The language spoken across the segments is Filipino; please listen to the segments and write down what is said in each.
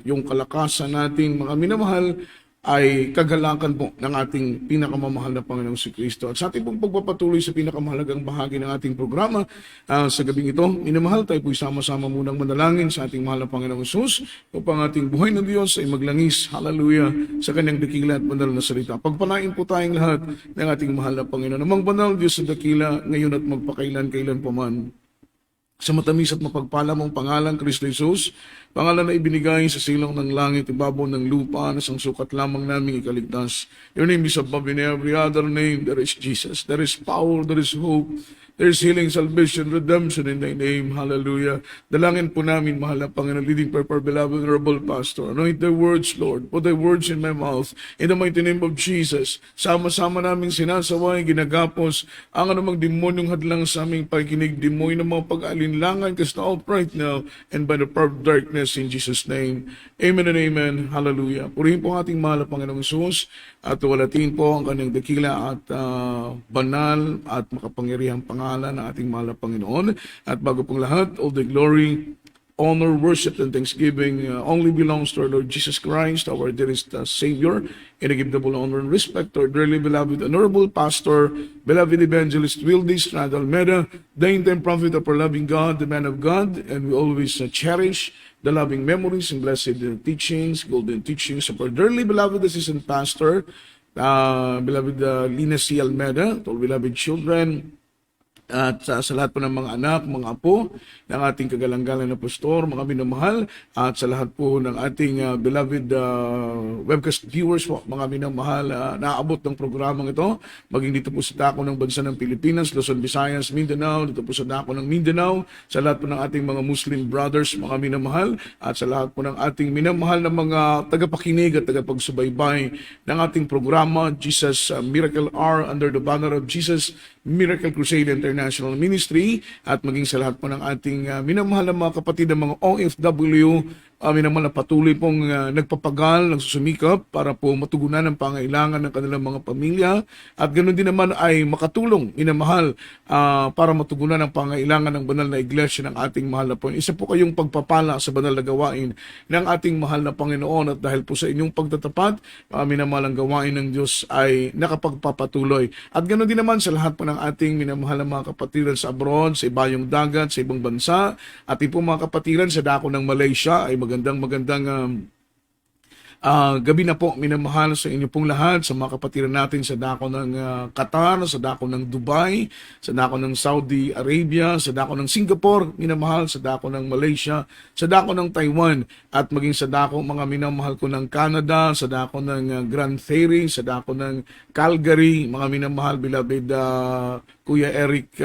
yung kalakasan natin, mga minamahal, ay kagalakan po ng ating pinakamamahal na Panginoong si Kristo. At sa ating pong pagpapatuloy sa pinakamahalagang bahagi ng ating programa sa gabing ito, minamahal, tayo po sama-sama munang manalangin sa ating mahal na Panginoong Jesus upang ating buhay ng Diyos ay maglangis, hallelujah, sa kanyang dakila at banal na salita. Pagpalain po tayong lahat ng ating mahal na Panginoon. Namang banal Diyos sa dakila, ngayon at magpakailan-kailan pa man. Sa matamis at mapagpala mong pangalan, Kristo Jesus, pangalan na ibinigay sa silong ng langit, ibabaw ng lupa, na sang sukat lamang naming ikaligtas. Your name is above in every other name. There is Jesus. There is power. There is hope. There is healing, salvation, redemption in thy name. Hallelujah. Dalangin po namin, mahal na Panginoon, leading by our beloved Honorable Pastor. Anoint thy words, Lord. Put thy words in my mouth. In the mighty name of Jesus. Sama-sama namin sinasaway, ginagapos, ang anumang demonyong hadlang sa aming pakikinig, demonyo ng mga pag-alinlangan, cast out right now, and by the power of darkness, in Jesus' name. Amen and amen. Hallelujah. Purihin po ang ating mahal na Panginoong Jesus at walatin po ang kanyang dakila at banal at makapangyarihang pangalan ng ating mahal na Panginoon. At bago pong lahat, all the glory, honor, worship, and thanksgiving only belongs to our Lord Jesus Christ, our dearest Savior. And I give double honor and respect to our dearly beloved Honorable Pastor, beloved Evangelist Wildy Strada Almeida, the end-time prophet of our loving God, the man of God, and we always cherish the loving memories and blessed teachings, golden teachings of our dearly beloved Assistant Pastor, beloved Lina C. Almeida, to all beloved children, at sa lahat po ng mga anak, mga apo ng ating kagalang-galang na pastor, mga minamahal, at sa lahat po ng ating beloved webcast viewers po, mga minamahal, naaabot ng programang ito, maging dito po sa dako ng bansa ng Pilipinas, Luzon, Visayas, Mindanao, dito po sa dako ng Mindanao, sa lahat po ng ating mga Muslim brothers, mga minamahal, at sa lahat po ng ating minamahal na mga tagapakinig at tagapagsubaybay ng ating programa, Jesus Miracle Hour, under the banner of Jesus Miracle Crusade International Ministry, at maging sa lahat po ng ating minamahal na mga kapatid ng mga OFW, minamahal na patuloy pong nagpapagal, nagsusumikap para po matugunan ang pangailangan ng kanilang mga pamilya, at ganoon din naman ay makatulong, minamahal, para matugunan ang pangailangan ng banal na iglesia ng ating mahal na Panginoon. Isa po kayong pagpapala sa banal na gawain ng ating mahal na Panginoon, at dahil po sa inyong pagtatapat, minamahal ang gawain ng Diyos ay nakapagpapatuloy. At ganoon din naman sa lahat po ng ating minamahal na mga kapatiran sa abroad, sa ibayong dagat, sa ibang bansa, at po mga kapatiran sa dako ng Malaysia, ay magandang gabi na po, minamahal sa inyo pong lahat, sa mga kapatiran natin sa dako ng Qatar, sa dako ng Dubai, sa dako ng Saudi Arabia, sa dako ng Singapore, minamahal, sa dako ng Malaysia, sa dako ng Taiwan, at maging sa dako mga minamahal ko ng Canada, sa dako ng Grand Ferry, sa dako ng Calgary, mga minamahal, beloved Kuya Eric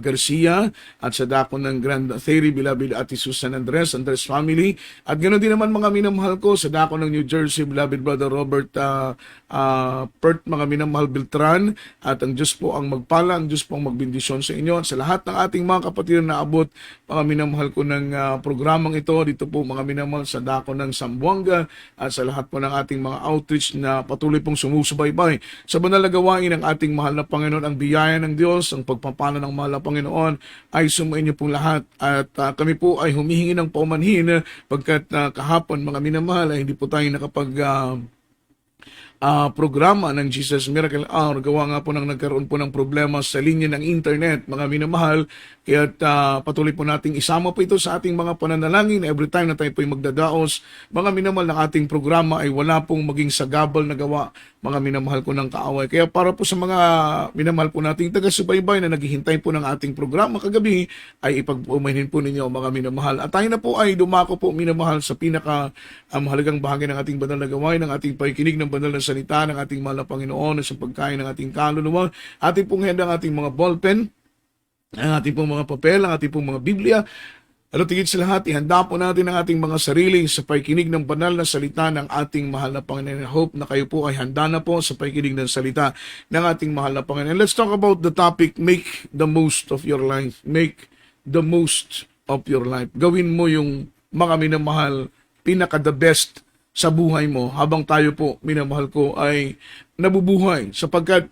Garcia, at sa dako ng Grand Ferry, beloved Ate Susan Andres family, at ganoon din naman mga minamahal ko sa dako ng New Jersey, beloved Brother Robert Pert, mga minamahal Beltran, at ang Diyos po ang magpala, ang Diyos po ang magbendisyon sa inyo, at sa lahat ng ating mga kapatid na abot, mga minamahal ko ng programang ito, dito po mga minamahal sa dako ng Zamboanga, at sa lahat po ng ating mga outreach na patuloy pong sumusubaybay sa banal na gawain ng ating mahal na Panginoon. Ang biyaya ng Diyos, ang pagpapala ng mahal na Panginoon ay sumain niyo pong lahat, at kami po ay humihingi ng paumanhin pagkat kahapon mga minamahal ay hindi po tayo nakapag programa ng Jesus Miracle Hour. Gawa nga po nang nagkaroon po ng problema sa linya ng internet, mga minamahal. Kaya patuloy po nating isama po ito sa ating mga pananalangin. Every time na tayo po ay magdadaos, mga minamahal, ng ating programa ay wala pong maging sagabal na gawa, mga minamahal ko ng kaaway. Kaya para po sa mga minamahal po nating taga-subaybay na naghihintay po ng ating programa kagabi, ay ipag-umahin po ninyo, mga minamahal. At tayo na po ay dumako po, minamahal, sa pinaka mahalagang bahagi ng ating banal na gawain, ng ating pakikinig ng banal na salita ng ating mahal na Panginoon, sa pagkain ng ating kaluluwa, ating pong handa, ang ating mga ballpen, ang ating pong mga papel, ang ating pong mga Biblia. At tigit sa lahat, ihanda po natin ang ating mga sarili sa pakikinig ng banal na salita ng ating mahal na Panginoon. I hope na kayo po ay handa na po sa pakikinig ng salita ng ating mahal na Panginoon. Let's talk about the topic, make the most of your life. Make the most of your life. Gawin mo yung mga minamahal, pinaka-the best sa buhay mo, habang tayo po, minamahal ko, ay nabubuhay. Sapagkat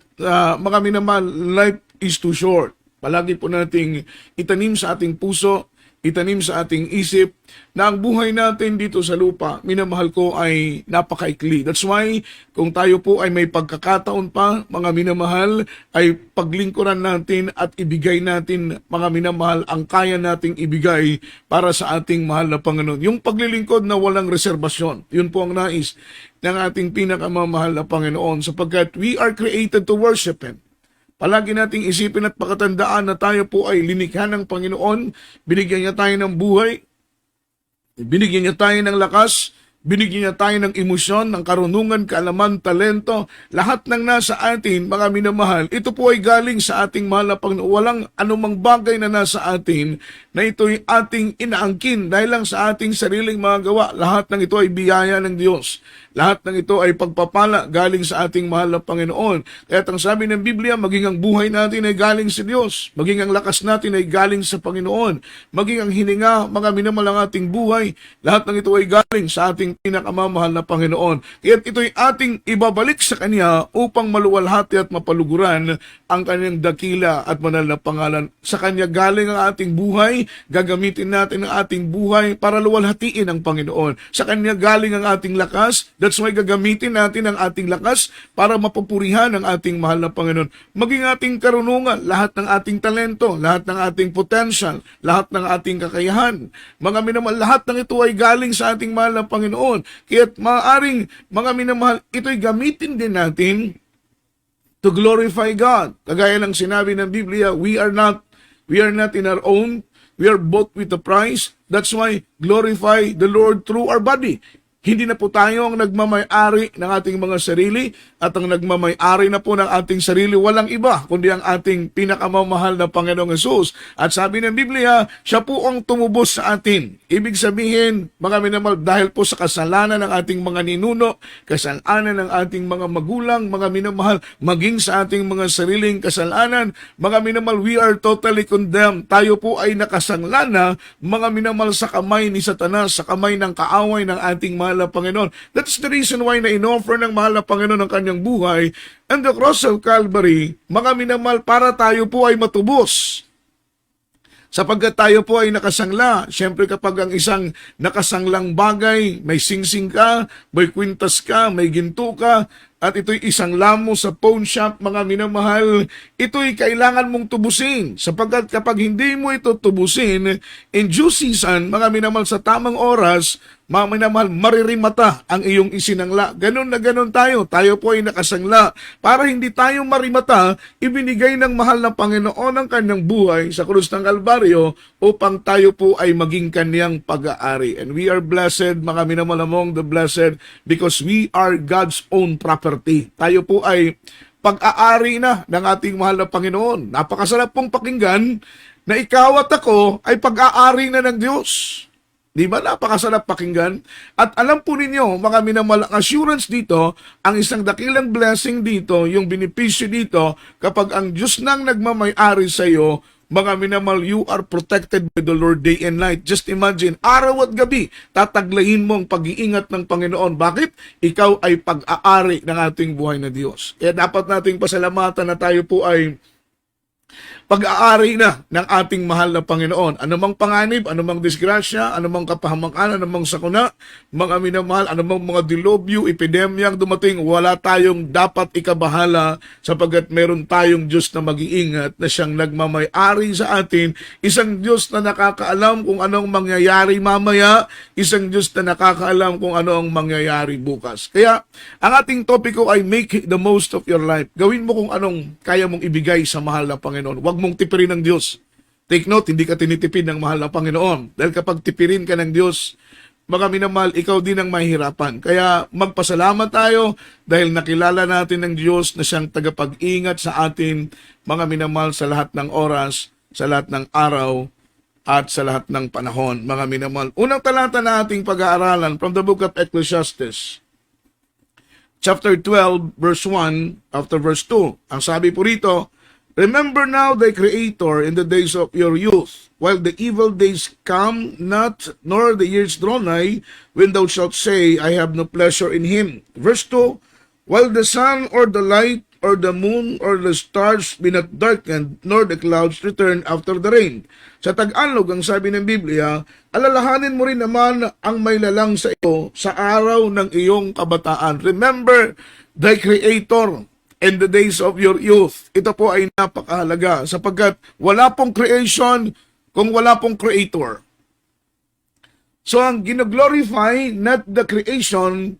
mga minamahal, life is too short. Palagi po nating itanim sa ating puso, itanim sa ating isip na ang buhay natin dito sa lupa, minamahal ko, ay napakaikli. That's why, kung tayo po ay may pagkakataon pa, mga minamahal, ay paglingkuran natin at ibigay natin, mga minamahal, ang kaya nating ibigay para sa ating mahal na Panginoon. Yung paglilingkod na walang reserbasyon, yun po ang nais ng ating pinakamamahal na Panginoon, sapagkat we are created to worship Him. Palagi nating isipin at pakatandaan na tayo po ay linikha ng Panginoon, binigyan niya tayo ng buhay, binigyan niya tayo ng lakas, binigyan niya tayo ng emosyon, ng karunungan, kaalaman, talento, lahat ng nasa atin, mga minamahal, ito po ay galing sa ating mahal na Panginoon. Walang anumang bagay na nasa atin na ito'y ating inaangkin dahil lang sa ating sariling mga gawa. Lahat ng ito ay biyaya ng Diyos. Lahat ng ito ay pagpapala galing sa ating mahal na Panginoon. Kaya ang sabi ng Biblia, maging ang buhay natin ay galing sa Diyos. Maging ang lakas natin ay galing sa Panginoon. Maging ang hininga, mga minamahal ang ating buhay, lahat ng ito ay galing sa ating pinakamamahal na Panginoon. Kaya ito'y ating ibabalik sa Kanya upang maluwalhati at mapaluguran ang Kanyang dakila at banal na pangalan. Sa Kanya galing ang ating buhay, gagamitin natin ang ating buhay para luwalhatiin ang Panginoon. Sa Kanya galing ang ating lakas. That's why gagamitin natin ang ating lakas para mapupurihan ang ating mahal na Panginoon. Maging ating karunungan, lahat ng ating talento, lahat ng ating potential, lahat ng ating kakayahan. Mga minamahal, lahat ng ito ay galing sa ating mahal na Panginoon. Kaya't maaaring, mga minamahal, ito'y gamitin din natin to glorify God. Kagaya ng sinabi ng Biblia, we are not in our own, we are bought with a price. That's why glorify the Lord through our body. Hindi na po tayo ang nagmamay-ari ng ating mga sarili at ang nagmamay-ari na po ng ating sarili walang iba kundi ang ating pinakamamahal na Panginoong Hesus. At sabi ng Biblia, siya po ang tumubos sa atin. Ibig sabihin, mga minamahal, dahil po sa kasalanan ng ating mga ninuno, kasalanan ng ating mga magulang, mga minamahal, maging sa ating mga sariling kasalanan, mga minamahal, we are totally condemned. Tayo po ay nakasangla na, mga minamahal, sa kamay ni Satanas, sa kamay ng kaaway ng ating mahal na Panginoon. That's the reason why na-inoffer ng mahal na Panginoon ang kanyang buhay and the cross of Calvary, mga minamahal, para tayo po ay matubos. Sapagkat tayo po ay nakasangla. Siyempre kapag ang isang nakasanglang bagay, may singsing ka, may kwintas ka, may ginto ka, at ito'y isang lamo sa pawn shop, mga minamahal, ito'y kailangan mong tubusin. Sapagkat kapag hindi mo ito tubusin, in due season, mga minamahal, sa tamang oras, mga minamahal, maririmata ang iyong isinangla. Ganon na ganon tayo. Tayo po ay nakasangla. Para hindi tayo marimata, ibinigay ng mahal na Panginoon ang kanyang buhay sa krus ng Kalbaryo upang tayo po ay maging kanyang pag-aari. And we are blessed, mga minamahal, among the blessed, because we are God's own property. Tayo po ay pag-aari na ng ating mahal na Panginoon. Napakasarap pong pakinggan na ikaw at ako ay pag-aari na ng Diyos. Di ba? Napakasarap pakinggan. At alam po ninyo, mga minamahal, ang assurance dito, ang isang dakilang blessing dito, yung benepisyo dito, kapag ang Diyos nang nagmamay-ari sa iyo, mga minamahal, you are protected by the Lord day and night. Just imagine, araw at gabi, tataglayin mo ang pag-iingat ng Panginoon. Bakit? Ikaw ay pag-aari ng ating buhay na Diyos. Kaya dapat nating pasalamatan na tayo po ay pag-aari na ng ating mahal na Panginoon. Anumang panganib, anumang disgrasya, anumang kapahamakan, anumang sakuna, mga minamahal, anumang mga dilobyo, epidemyang dumating, wala tayong dapat ikabahala sapagkat meron tayong Diyos na mag-iingat na siyang nagmamay-ari sa atin, isang Diyos na nakakaalam kung anong mangyayari mamaya, isang Diyos na nakakaalam kung ano ang mangyayari bukas. Kaya, ang ating topiko ay make the most of your life. Gawin mo kung anong kaya mong ibigay sa mahal na Panginoon. Huwag mong tipirin ng Diyos. Take note, hindi ka tinitipid ng mahal na Panginoon. Dahil kapag tipirin ka ng Diyos, mga minamahal, ikaw din ang mahihirapan. Kaya magpasalamat tayo dahil nakilala natin ng Diyos na siyang tagapag-ingat sa atin, mga minamahal, sa lahat ng oras, sa lahat ng araw, at sa lahat ng panahon, mga minamahal. Unang talata na ating pag-aaralan from the book of Ecclesiastes, chapter 12, verse 1, after verse 2. Ang sabi po rito, remember now thy Creator in the days of your youth, while the evil days come not, nor the years draw nigh, when thou shalt say, I have no pleasure in him. Verse 2, while the sun or the light or the moon, or the stars be not darkened, nor the clouds return after the rain. Sa Tagalog, ang sabi ng Biblia, alalahanin mo rin naman ang may lalang sa iyo sa araw ng iyong kabataan. Remember thy Creator in the days of your youth. Ito po ay napakahalaga sapagkat wala pong creation kung wala pong Creator. So ang gino-glorify not the creation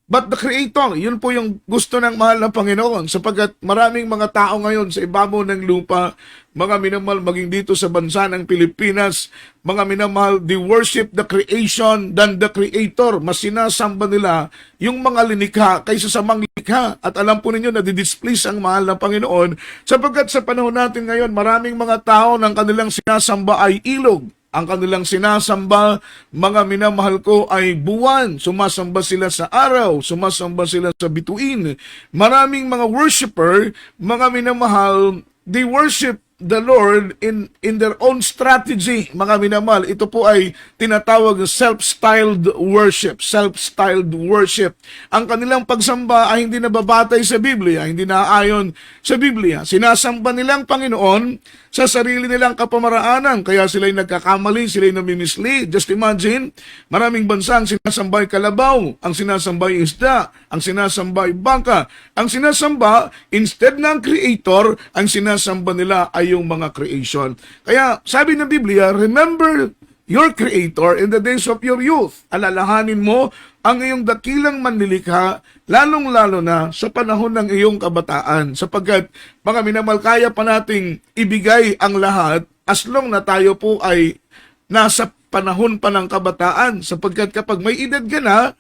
but the Creator. Yun po yung gusto ng mahal na Panginoon sapagkat maraming mga tao ngayon sa ibabaw ng lupa, mga minamahal maging dito sa bansa ng Pilipinas, mga minamahal, they worship the creation than the Creator. Mas sinasamba nila yung mga linikha kaysa sa mga likha. At alam po ninyo na didisplease ang mahal na Panginoon sapagkat sa panahon natin ngayon, maraming mga tao ng kanilang sinasamba ay ilog. Ang kanilang sinasamba, mga minamahal ko, ay buwan. Sumasamba sila sa araw, sumasamba sila sa bituin. Maraming mga worshiper, mga minamahal, they worship the Lord in their own strategy. Mga minamahal, ito po ay tinatawag self-styled worship. Self-styled worship. Ang kanilang pagsamba ay hindi nababatay sa Biblia, hindi naaayon sa Biblia. Sinasamba nilang Panginoon sa sarili nilang kapamaraanan. Kaya sila'y nagkakamali, sila'y namimisli. Just imagine, maraming bansa ang sinasambay kalabaw, ang sinasambay isda, ang sinasambay bangka. Ang sinasamba, instead ng Creator, ang sinasamba nila ay yung mga creation. Kaya sabi ng Biblia, remember your Creator in the days of your youth. Alalahanin mo ang iyong dakilang manlilikha, lalong-lalo na sa panahon ng iyong kabataan. Sapagkat, mga minamahal, kaya pa nating ibigay ang lahat as long na tayo po ay nasa panahon pa ng kabataan. Sapagkat kapag may edad ka na,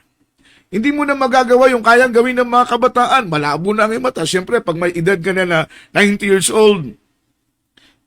hindi mo na magagawa yung kayang gawin ng mga kabataan. Malabo na ang iyong mata. Siyempre, pag may edad ka na 90 years old,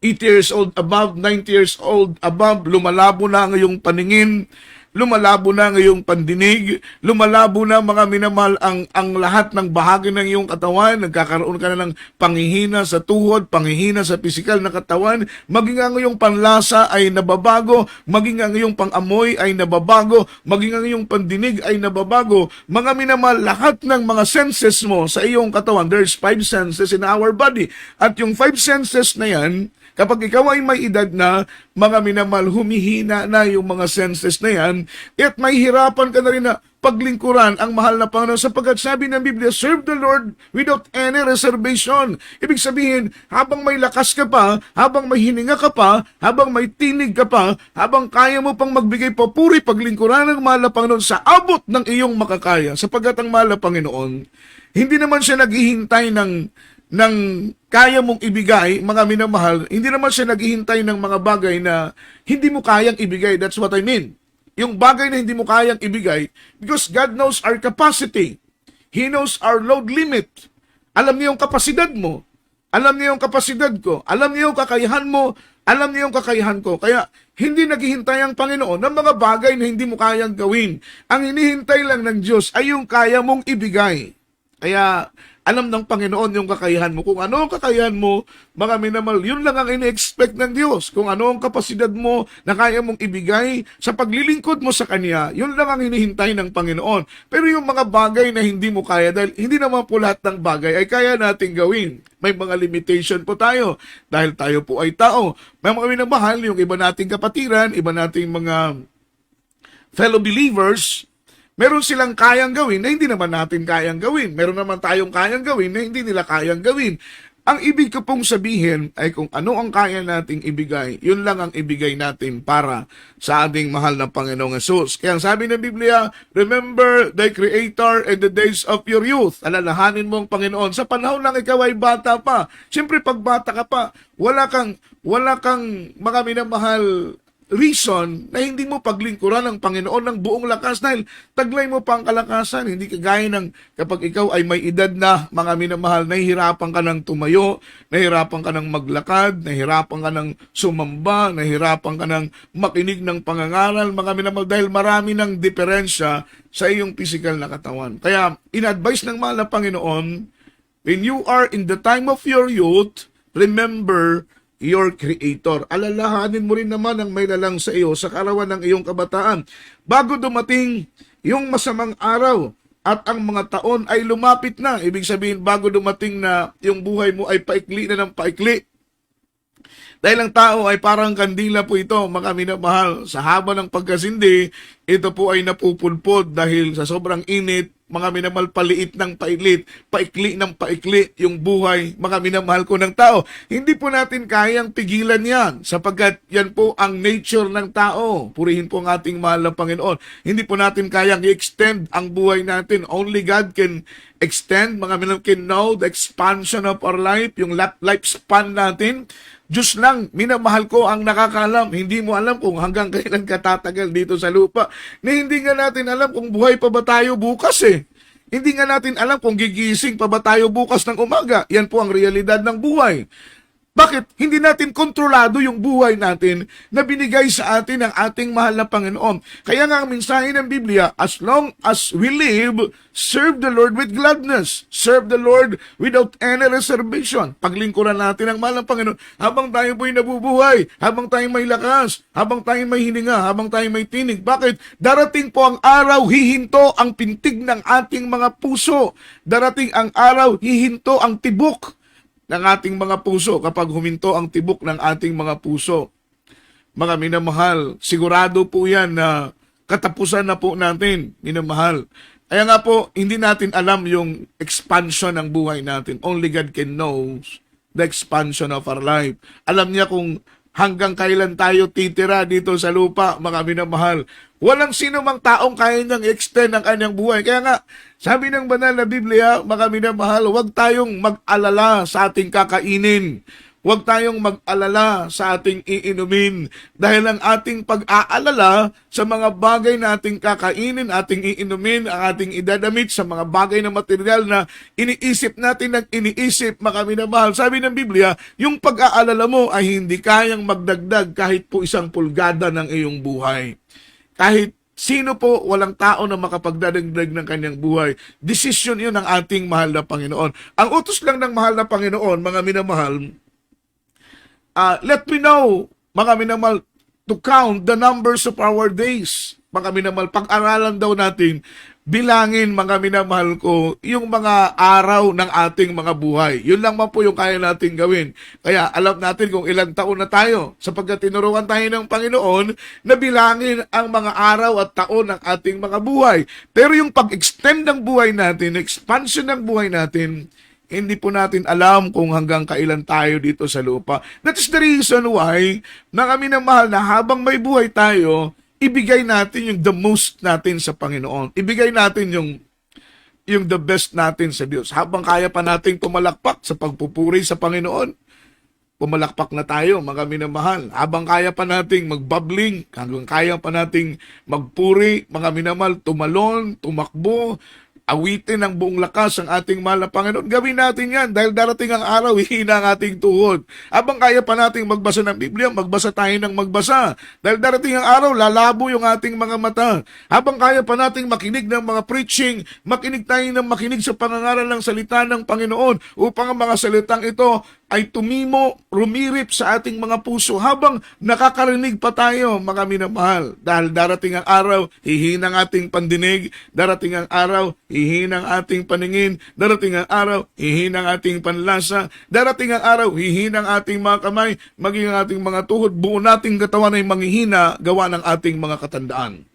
80 years old above, 90 years old above, lumalabo na ang iyong paningin, lumalabo na ang iyong pandinig, lumalabo na mga minamahal ang lahat ng bahagi ng iyong katawan, nagkakaroon ka na ng panghihina sa tuhod, panghihina sa pisikal na katawan, maging ang iyong panlasa ay nababago, maging ang iyong pangamoy ay nababago, maging ang iyong pandinig ay nababago. Mga minamahal, lahat ng mga senses mo sa iyong katawan, there's 5 senses in our body. At yung 5 senses na yan, kapag ikaw ay may edad na, mga minamahal, humihina na yung mga senses na yan, at may hirapan ka na rin na paglingkuran ang mahal na Panginoon sapagkat sabi ng Biblia, serve the Lord without any reservation. Ibig sabihin, habang may lakas ka pa, habang may hininga ka pa, habang may tinig ka pa, habang kaya mo pang magbigay papuri, paglingkuran ng mahal na Panginoon sa abot ng iyong makakaya. Sapagkat ang mahal na Panginoon, hindi naman siya naghihintay ng kaya mong ibigay, mga minamahal, hindi naman siya naghihintay ng mga bagay na hindi mo kayang ibigay. That's what I mean. Yung bagay na hindi mo kayang ibigay, because God knows our capacity. He knows our load limit. Alam niya yung kapasidad mo. Alam niya yung kapasidad ko. Alam niya yung kakayahan mo. Alam niya yung kakayahan ko. Kaya hindi naghihintay ang Panginoon ng mga bagay na hindi mo kayang gawin. Ang hinihintay lang ng Diyos ay yung kaya mong ibigay. Kaya alam ng Panginoon yung kakayahan mo. Kung ano ang kakayahan mo, mga minamahal, yun lang ang ini-expect ng Diyos. Kung ano ang kapasidad mo na kaya mong ibigay sa paglilingkod mo sa Kanya, yun lang ang hinihintay ng Panginoon. Pero yung mga bagay na hindi mo kaya, dahil hindi naman po lahat ng bagay ay kaya nating gawin. May mga limitation po tayo dahil tayo po ay tao. May mga minamahal, yung iba nating kapatiran, iba nating mga fellow believers, meron silang kayang gawin na hindi naman natin kayang gawin. Meron naman tayong kayang gawin na hindi nila kayang gawin. Ang ibig ko pong sabihin ay kung ano ang kaya nating ibigay, yun lang ang ibigay natin para sa ating mahal na Panginoong Hesus. Kaya sabi ng Biblia, remember thy Creator in the days of your youth. Alalahanin mo ang Panginoon. Sa panahon lang ikaw ay bata pa. Siyempre pag bata ka pa, wala kang mga minamahal reason na hindi mo paglingkuran ng Panginoon ng buong lakas dahil taglay mo pa ang kalakasan. Hindi kagaya ng kapag ikaw ay may edad na, mga minamahal, nahihirapan ka ng tumayo, nahihirapan ka ng maglakad, nahihirapan ka ng sumamba, nahihirapan ka ng makinig ng pangangaral, mga minamahal, dahil marami ng diferensya sa iyong physical na katawan. Kaya, in-advise ng mahal na Panginoon, when you are in the time of your youth, remember your Creator. Alalahanin mo rin naman ang may lalang sa iyo sa kaarawan ng iyong kabataan. Bago dumating yung masamang araw at ang mga taon ay lumapit na. Ibig sabihin, bago dumating na yung buhay mo ay paikli na ng paikli. Dahil ang tao ay parang kandila po ito, mga minamahal. Sa haba ng pagkasindi, ito po ay napupulpod dahil sa sobrang init, mga minamahal, paliit ng pailit, paikli ng paikli yung buhay, mga minamahal ko ng tao. Hindi po natin kayang pigilan yan, sapagkat yan po ang nature ng tao. Purihin po ang ating mahal na Panginoon. Hindi po natin kayang i-extend ang buhay natin. Only God can extend, mga minamahal, can know the expansion of our life, yung lifespan natin. Diyos lang, minamahal ko, ang nakakalam. Hindi mo alam kung hanggang kailan ka tatagal dito sa lupa. Na hindi nga natin alam kung buhay pa ba tayo bukas eh. Hindi nga natin alam kung gigising pa ba tayo bukas ng umaga. Yan po ang realidad ng buhay. Bakit? Hindi natin kontrolado yung buhay natin na binigay sa atin ng ating mahal na Panginoon. Kaya nga ang mensahe ng Biblia, as long as we live, serve the Lord with gladness. Serve the Lord without any reservation. Paglingkuran natin ang mahal na Panginoon habang tayo po'y nabubuhay, habang tayo may lakas, habang tayo may hininga, habang tayo may tinig. Bakit? Darating po ang araw, hihinto ang pintig ng ating mga puso. Darating ang araw, hihinto ang tibok ng ating mga puso kapag huminto ang tibok ng ating mga puso. Mga minamahal, sigurado po yan na katapusan na po natin, minamahal. Kaya nga po, hindi natin alam yung expansion ng buhay natin. Only God can know the expansion of our life. Alam niya kung hanggang kailan tayo titira dito sa lupa, mga minamahal. Walang sino mang taong kaya niyang extend ang kanyang buhay. Kaya nga, sabi ng banal na Biblia, mga minamahal, huwag tayong mag-alala sa ating kakainin. Huwag tayong mag-alala sa ating iinumin. Dahil ang ating pag-aalala sa mga bagay na ating kakainin, ating iinumin, ang ating idadamit sa mga bagay na material na iniisip natin ng iniisip, mga minamahal. Sabi ng Biblia, yung pag-aalala mo ay hindi kayang magdagdag kahit po 1 pulgada ng iyong buhay. Kahit sino po, walang tao na makapagdadagdag ng kanyang buhay. Desisyon yun ng ating mahal na Panginoon. Ang utos lang ng mahal na Panginoon, mga minamahal, let me know, mga minamahal, to count the numbers of our days. Mga minamahal, pag-aralan daw natin, bilangin, mga minamahal ko, yung mga araw ng ating mga buhay. Yun lang man po yung kaya natin gawin. Kaya alam natin kung ilang taon na tayo, sapagkat tinuruan tayo ng Panginoon na bilangin ang mga araw at taon ng ating mga buhay. Pero yung pag-extend ng buhay natin, expansion ng buhay natin, hindi po natin alam kung hanggang kailan tayo dito sa lupa. That is the reason why, mga minamahal, na habang may buhay tayo, ibigay natin yung the most natin sa Panginoon. Ibigay natin yung the best natin sa Diyos. Habang kaya pa nating pumalakpak sa pagpupuri sa Panginoon, pumalakpak na tayo, mga minamahal. Habang kaya pa nating magbabling, hanggang kaya pa nating magpuri, mga minamahal, tumalon, tumakbo, awitin ng buong lakas ang ating mahal na Panginoon. Gawin natin yan dahil darating ang araw, hihina ang ating tuhod. Habang kaya pa nating magbasa ng Biblia, magbasa tayo ng magbasa. Dahil darating ang araw, lalabo yung ating mga mata. Habang kaya pa nating makinig ng mga preaching, makinig tayo ng makinig sa pangangaral ng salita ng Panginoon upang ang mga salitang ito ay tumimo, rumirip sa ating mga puso habang nakakarinig pa tayo, mga minamahal. Dahil darating ang araw, hihina ang ating pandinig, darating ang araw, hihina ang ating paningin, darating ang araw, hihina ang ating panlasa, darating ang araw, hihina ang ating mga kamay, maging ang ating mga tuhod, buo nating katawan ay manghihina gawa ng ating mga katandaan.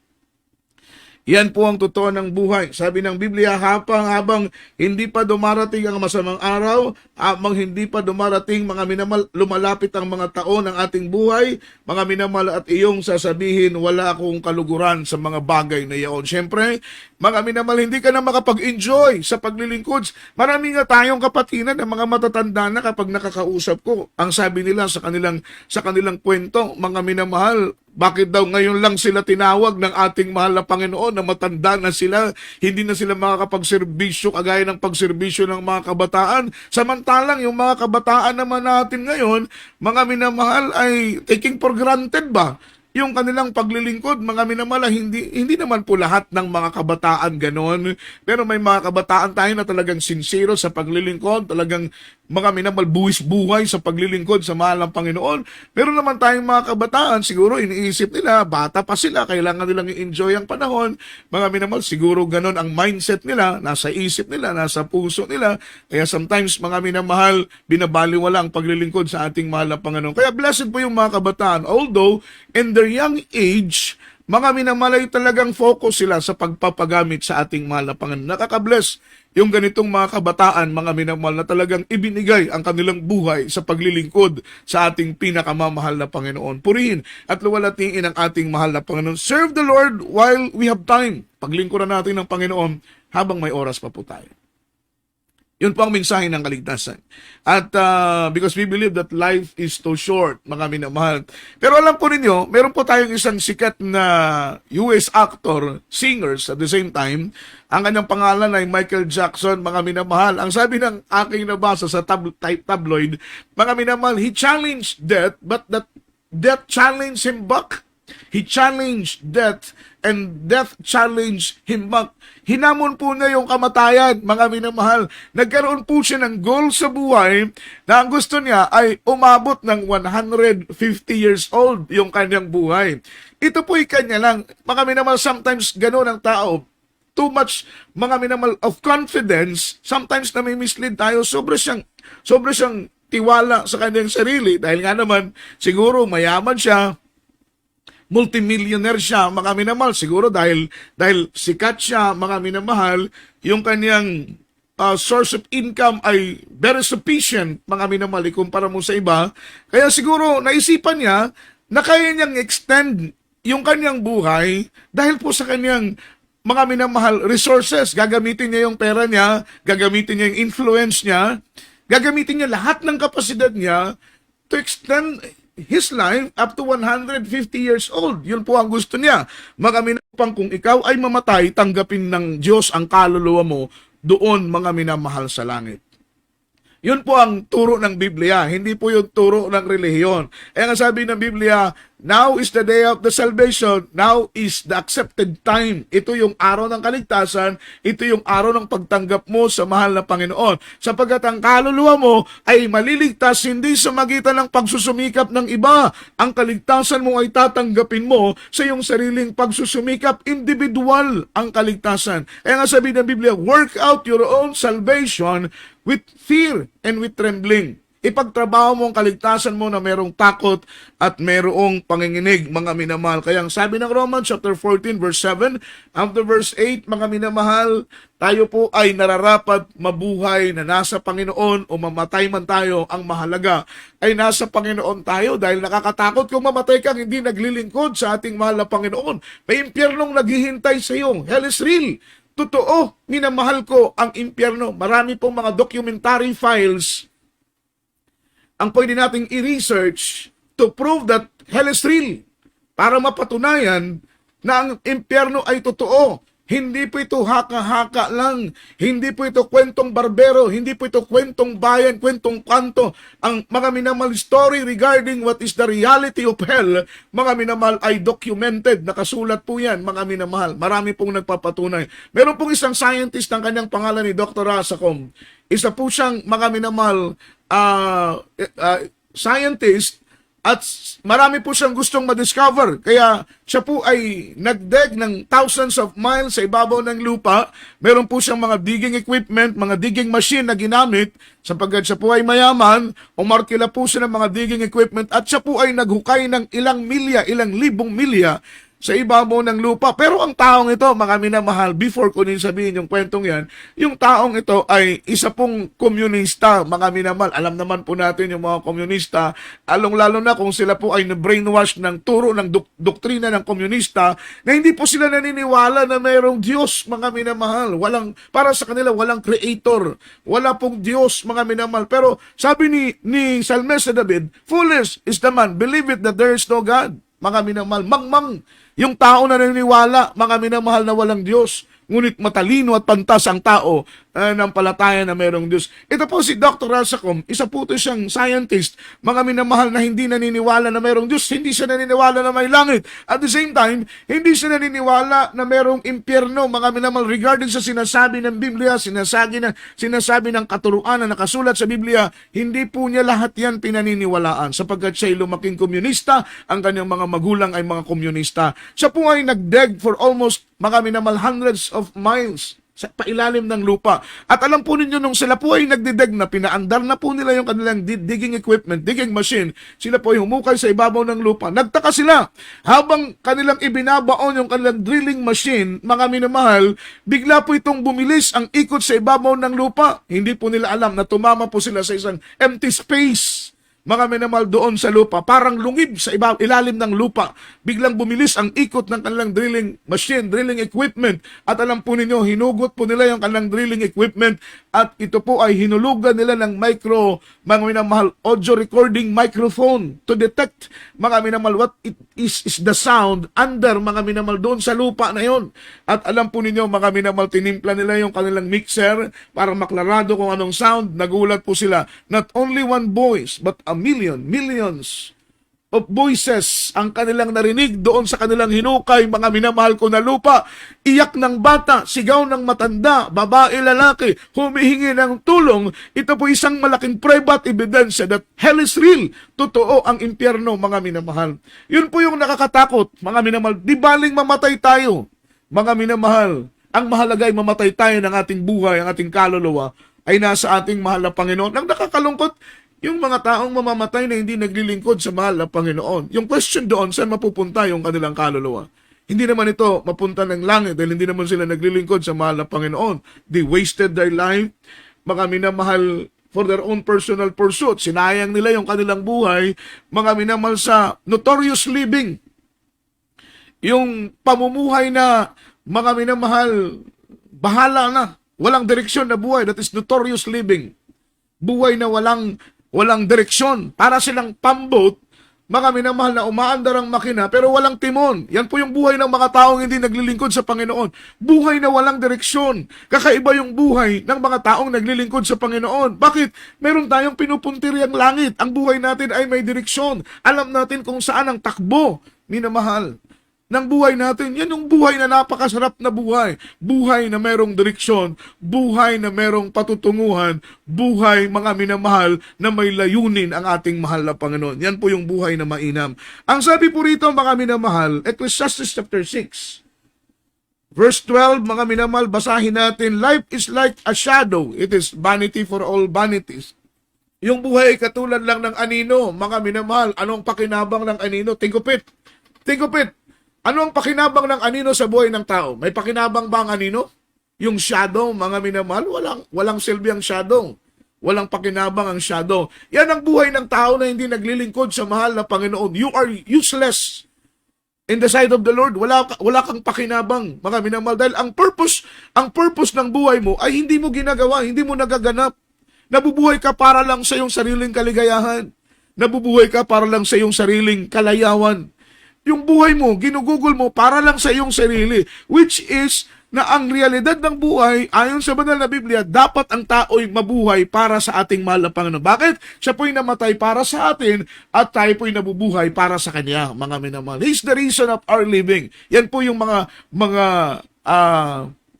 Yan po ang totoo ng buhay. Sabi ng Biblia, habang hindi pa dumarating ang masamang araw, habang hindi pa dumarating, mga minamal, lumalapit ang mga taon ng ating buhay, mga minamal, at iyong sasabihin, wala akong kaluguran sa mga bagay na iyon. Siyempre, mga minamal, hindi ka na makapag-enjoy sa paglilingkod. Marami nga tayong kapatinan ng mga matatanda na kapag nakakausap ko, ang sabi nila sa kanilang kwento, mga minamahal, bakit daw ngayon lang sila tinawag ng ating mahal na Panginoon na matanda na sila, hindi na sila makakapagserbisyo kagaya ng pagserbisyo ng mga kabataan. Samantalang yung mga kabataan naman natin ngayon, mga minamahal, ay taking for granted ba? Yung kanilang paglilingkod, mga minamahal, hindi naman po lahat ng mga kabataan ganon. Pero may mga kabataan tayo na talagang sincero sa paglilingkod, talagang mga minamahal, buwis buhay sa paglilingkod sa mahal ng Panginoon. Meron naman tayong mga kabataan, siguro iniisip nila, bata pa sila, kailangan nilang i-enjoy ang panahon. Mga minamahal, siguro ganon ang mindset nila, nasa isip nila, nasa puso nila. Kaya sometimes, mga minamahal, binabaliwala ang paglilingkod sa ating mahal na Panginoon. Kaya blessed po yung mga kabataan. Although, in their young age, mga minamalay talagang focus sila sa pagpapagamit sa ating mahal na Panginoon. Nakaka-bless yung ganitong mga kabataan, mga minamahal na talagang ibinigay ang kanilang buhay sa paglilingkod sa ating pinakamamahal na Panginoon. Purihin at luwalhatiin ang ating mahal na Panginoon. Serve the Lord while we have time. Paglingkuran natin ng Panginoon habang may oras pa po tayo. Yun po ang mensahe ng kaligtasan. At because we believe that life is too short, mga minamahal. Pero alam po ninyo, meron po tayong isang sikat na US actor, singers at the same time. Ang kanyang pangalan ay Michael Jackson, mga minamahal. Ang sabi ng aking nabasa sa tabloid, mga minamahal, he challenged death, but that death challenged him back. He challenged death and death challenged him back. Hinamon po niya yung kamatayan, mga minamahal. Nagkaroon po siya ng goal sa buhay na ang gusto niya ay umabot ng 150 years old yung kanyang buhay. Ito po'y kanya lang. Mga minamahal, sometimes gano'n ang tao. Too much, mga minamahal, of confidence. Sometimes na may mislead tayo. Sobra siyang tiwala sa kanyang sarili. Dahil nga naman, siguro mayaman siya, multimillionaire siya, mga minamahal. Siguro dahil sikat siya, mga minamahal, yung kanyang source of income ay very sufficient, mga minamahal, ikumpara mo sa iba. Kaya siguro naisipan niya na kaya niyang extend yung kanyang buhay dahil po sa kanyang mga minamahal resources. Gagamitin niya yung pera niya, gagamitin niya yung influence niya, gagamitin niya lahat ng kapasidad niya to extend his life up to 150 years old. Yun po ang gusto niya. Mga minamahal, kung ikaw ay mamatay, tanggapin ng Diyos ang kaluluwa mo doon, mga minamahal, sa langit. Yun po ang turo ng Biblia, hindi po yung turo ng relihiyon. Kaya nga sabi ng Biblia, now is the day of the salvation, now is the accepted time. Ito yung araw ng kaligtasan, ito yung araw ng pagtanggap mo sa mahal na Panginoon. Sapagkat ang kaluluwa mo ay maliligtas hindi sa magitan ng pagsusumikap ng iba. Ang kaligtasan mo ay tatanggapin mo sa iyong sariling pagsusumikap. Individual ang kaligtasan. Kaya nga sabi ng Biblia, work out your own salvation with fear and with trembling. Ipagtrabaho mo ang kaligtasan mo na merong takot at merong panginginig, mga minamahal. Kaya ang sabi ng Romans chapter 14 verse 7, after verse 8, mga minamahal, tayo po ay nararapat mabuhay na nasa Panginoon o mamatay man tayo. Ang mahalaga ay nasa Panginoon tayo dahil nakakatakot kung mamatay kang hindi naglilingkod sa ating mahal na Panginoon. May impyernong naghihintay sa iyo. Hell is real. Totoo, minamahal ko ang impyerno. Marami pong mga documentary files ang pwede nating i-research to prove that hell is real. Para mapatunayan na ang impyerno ay totoo. Hindi po ito haka-haka lang. Hindi po ito kwentong barbero. Hindi po ito kwentong bayan, kwentong kanto. Ang mga minamahal story regarding what is the reality of hell, mga minamahal, ay documented. Nakasulat po yan, mga minamahal. Marami pong nagpapatunay. Meron pong isang scientist ng kanyang pangalan ni Dr. Rasacom. Isa po siyang, mga minamahal, scientist, at marami po siyang gustong ma-discover. Kaya siya po ay nagdig ng thousands of miles sa ibabaw ng lupa. Meron po siyang mga digging equipment, mga digging machine na ginamit. Sapagkat siya po ay mayaman, umarkila po siya ng mga digging equipment at siya po ay naghukay ng ilang milya, ilang libong milya sa ibabaw ng lupa. Pero ang taong ito, mga minamahal, before ko din sabihin yung kwentong yan, yung taong ito ay isa pong komunista, mga minamahal. Alam naman po natin yung mga komunista, along-lalo na kung sila po ay na-brainwash ng turo ng doktrina ng komunista, na hindi po sila naniniwala na mayroong Diyos, mga minamahal. Para sa kanila, walang creator. Wala pong Diyos, mga minamahal. Pero sabi ni Salmista David, foolish is the man, believe it that there is no God. Mga minamahal, mangmang yung tao na naniniwala, mga minamahal, na walang Diyos. Ngunit matalino at pantas ang tao palataya na mayroong Diyos. Ito po si Dr. Rasacom, isa po ito siyang scientist, mga minamahal, na hindi naniniwala na mayroong Diyos, hindi siya naniniwala na may langit. At the same time, hindi siya naniniwala na mayroong impyerno, mga minamahal, regarding sa sinasabi ng Biblia, sinasabi ng katuruan na nakasulat sa Biblia, hindi po niya lahat yan pinaniniwalaan sapagkat siya ay lumaking komunista, ang kanyang mga magulang ay mga komunista. Siya po ay nagdeg for almost mga minamahal hundreds of miles sa pailalim ng lupa. At alam po ninyo, nung sila po ay nagdideg na, pinaandar na po nila yung kanilang digging equipment, digging machine, sila po ay humukay sa ibabaw ng lupa. Nagtaka sila, habang kanilang ibinabaon yung kanilang drilling machine, mga minamahal, bigla po itong bumilis ang ikot sa ibabaw ng lupa. Hindi po nila alam na tumama po sila sa isang empty space, mga minamahal, doon sa lupa, parang lungib sa ilalim ng lupa. Biglang bumilis ang ikot ng kanilang drilling machine, drilling equipment. At alam po ninyo, hinugot po nila yung kanilang drilling equipment at ito po ay hinulugan nila ng mga minamahal, audio recording microphone to detect, mga minamahal, what it is the sound under, mga minamahal, doon sa lupa na yon. At alam po ninyo, mga minamahal, tinimpla nila yung kanilang mixer para maklarado kung anong sound. Nagulat po sila. Not only one voice, but millions of voices ang kanilang narinig doon sa kanilang hinukay, mga minamahal ko na lupa. Iyak ng bata, sigaw ng matanda, babae, lalaki, humihingi ng tulong. Ito po isang malaking private evidence that hell is real. Totoo ang impyerno, mga minamahal. Yun po yung nakakatakot, mga minamahal. Di baling mamatay tayo, mga minamahal. Ang mahalaga ay mamatay tayo ng ating buhay, ang ating kaluluwa ay nasa ating mahal na Panginoon. Ang nakakalungkot, yung mga taong mamamatay na hindi naglilingkod sa mahal na Panginoon. Yung question doon, saan mapupunta yung kanilang kaluluwa? Hindi naman ito mapunta ng langit dahil hindi naman sila naglilingkod sa mahal na Panginoon. They wasted their life, mga minamahal, for their own personal pursuit. Sinayang nila yung kanilang buhay, mga minamahal, sa notorious living. Yung pamumuhay na, mga minamahal, bahala na, walang direksyon na buhay, that is notorious living. Buhay na walang direksyon. Para silang pambot, mga minamahal, na umaandar ang makina pero walang timon. Yan po yung buhay ng mga taong hindi naglilingkod sa Panginoon. Buhay na walang direksyon. Kakaiba yung buhay ng mga taong naglilingkod sa Panginoon. Bakit? Meron tayong pinupuntiriang langit. Ang buhay natin ay may direksyon. Alam natin kung saan ang takbo, minamahal, ng buhay natin. Yan yung buhay na napakasarap na buhay. Buhay na merong direksyon, buhay na merong patutunguhan, buhay, mga minamahal, na may layunin ang ating mahal na Panginoon. Yan po yung buhay na mainam. Ang sabi po rito, mga minamahal, Ecclesiastes chapter 6, verse 12, mga minamahal, basahin natin, life is like a shadow. It is vanity for all vanities. Yung buhay ay katulad lang ng anino, mga minamahal. Anong pakinabang ng anino? Think of it. Think of it. Ano ang pakinabang ng anino sa buhay ng tao? May pakinabang ba ang anino? Yung shadow, mga minamahal, walang silbi ang shadow. Walang pakinabang ang shadow. Yan ang buhay ng tao na hindi naglilingkod sa mahal na Panginoon. You are useless in the sight of the Lord. Wala kang pakinabang, mga minamahal. Dahil ang purpose ng buhay mo ay hindi mo ginagawa, hindi mo nagaganap. Nabubuhay ka para lang sa iyong sariling kaligayahan. Nabubuhay ka para lang sa iyong sariling kalayawan. Yung buhay mo, ginugugol mo para lang sa iyong sarili, which is na ang realidad ng buhay, ayon sa banal na Biblia, dapat ang tao'y mabuhay para sa ating mahal na Panginoon. Bakit? Siya po'y namatay para sa atin at tayo po'y nabubuhay para sa Kanya, mga minamahal. He's the reason of our living. Yan po yung mga